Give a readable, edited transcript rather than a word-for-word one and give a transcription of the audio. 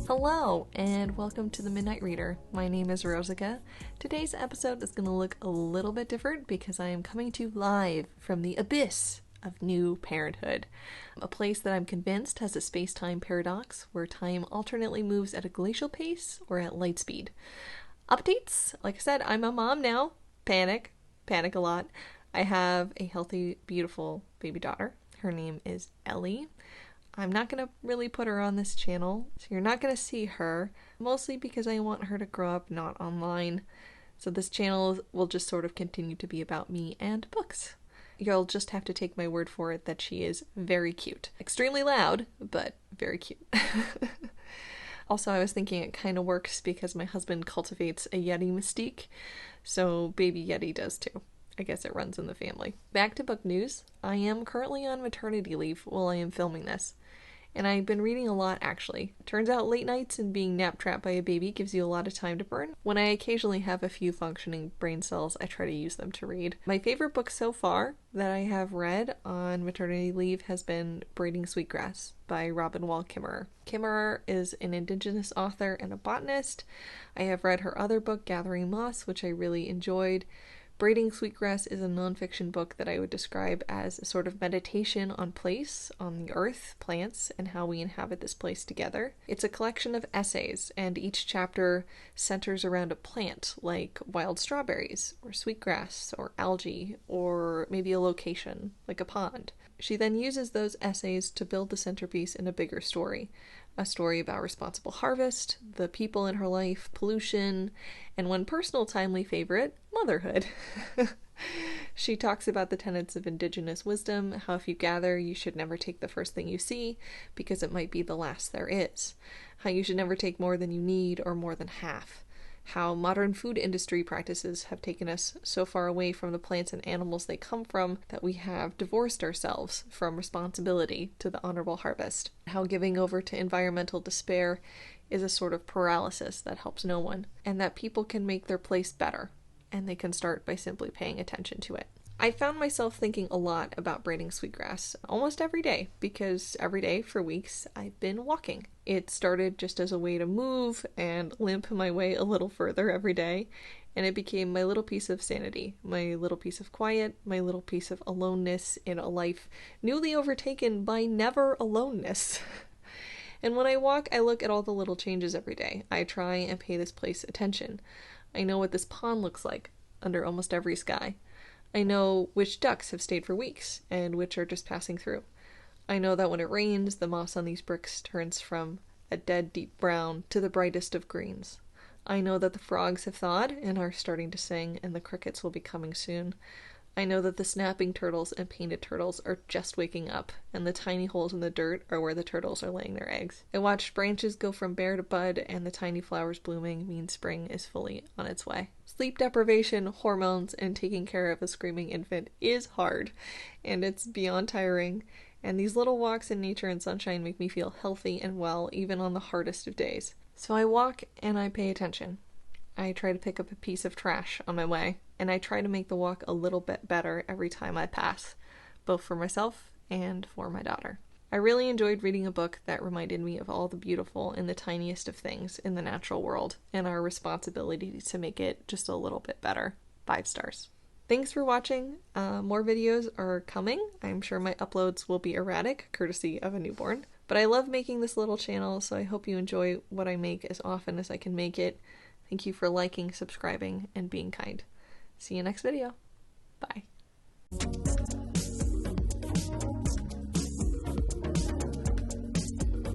Hello, and welcome to the Midnight Reader. My name is Rosica. Today's episode is going to look a little bit different because I am coming to you live from the abyss of new parenthood, a place that I'm convinced has a space-time paradox where time alternately moves at a glacial pace or at light speed. Updates? Like I said, I'm a mom now. Panic a lot. I have a healthy, beautiful baby daughter. Her name is Ellie. I'm not going to really put her on this channel, so you're not going to see her, mostly because I want her to grow up not online. So this channel will just sort of continue to be about me and books. You'll just have to take my word for it that she is very cute. Extremely loud, but very cute. Also, I was thinking it kind of works because my husband cultivates a Yeti mystique, so baby Yeti does too. I guess it runs in the family. Back to book news. I am currently on maternity leave while I am filming this. And I've been reading a lot, actually. Turns out late nights and being nap-trapped by a baby gives you a lot of time to burn. When I occasionally have a few functioning brain cells, I try to use them to read. My favorite book so far that I have read on maternity leave has been Braiding Sweetgrass by Robin Wall Kimmerer. Kimmerer is an Indigenous author and a botanist. I have read her other book, Gathering Moss, which I really enjoyed. Braiding Sweetgrass is a nonfiction book that I would describe as a sort of meditation on place, on the earth, plants, and how we inhabit this place together. It's a collection of essays, and each chapter centers around a plant, like wild strawberries, or sweetgrass, or algae, or maybe a location, like a pond. She then uses those essays to build the centerpiece in a bigger story. A story about responsible harvest, the people in her life, pollution, and one personal timely favorite, motherhood. She talks about the tenets of Indigenous wisdom, how if you gather, you should never take the first thing you see, because it might be the last there is. How you should never take more than you need or more than half. How modern food industry practices have taken us so far away from the plants and animals they come from that we have divorced ourselves from responsibility to the honorable harvest. How giving over to environmental despair is a sort of paralysis that helps no one, and that people can make their place better, and they can start by simply paying attention to it. I found myself thinking a lot about braiding sweetgrass almost every day, because every day for weeks I've been walking. It started just as a way to move and limp my way a little further every day, and it became my little piece of sanity, my little piece of quiet, my little piece of aloneness in a life newly overtaken by never aloneness. And when I walk, I look at all the little changes every day. I try and pay this place attention. I know what this pond looks like under almost every sky. I know which ducks have stayed for weeks, and which are just passing through. I know that when it rains, the moss on these bricks turns from a dead deep brown to the brightest of greens. I know that the frogs have thawed and are starting to sing, and the crickets will be coming soon. I know that the snapping turtles and painted turtles are just waking up, and the tiny holes in the dirt are where the turtles are laying their eggs. I watched branches go from bare to bud, and the tiny flowers blooming means spring is fully on its way. Sleep deprivation, hormones, and taking care of a screaming infant is hard, and it's beyond tiring, and these little walks in nature and sunshine make me feel healthy and well even on the hardest of days. So I walk and I pay attention. I try to pick up a piece of trash on my way, and I try to make the walk a little bit better every time I pass, both for myself and for my daughter. I really enjoyed reading a book that reminded me of all the beautiful and the tiniest of things in the natural world, and our responsibility to make it just a little bit better. 5 stars. Thanks for watching. More videos are coming. I'm sure my uploads will be erratic, courtesy of a newborn. But I love making this little channel, so I hope you enjoy what I make as often as I can make it. Thank you for liking, subscribing, and being kind. See you next video. Bye.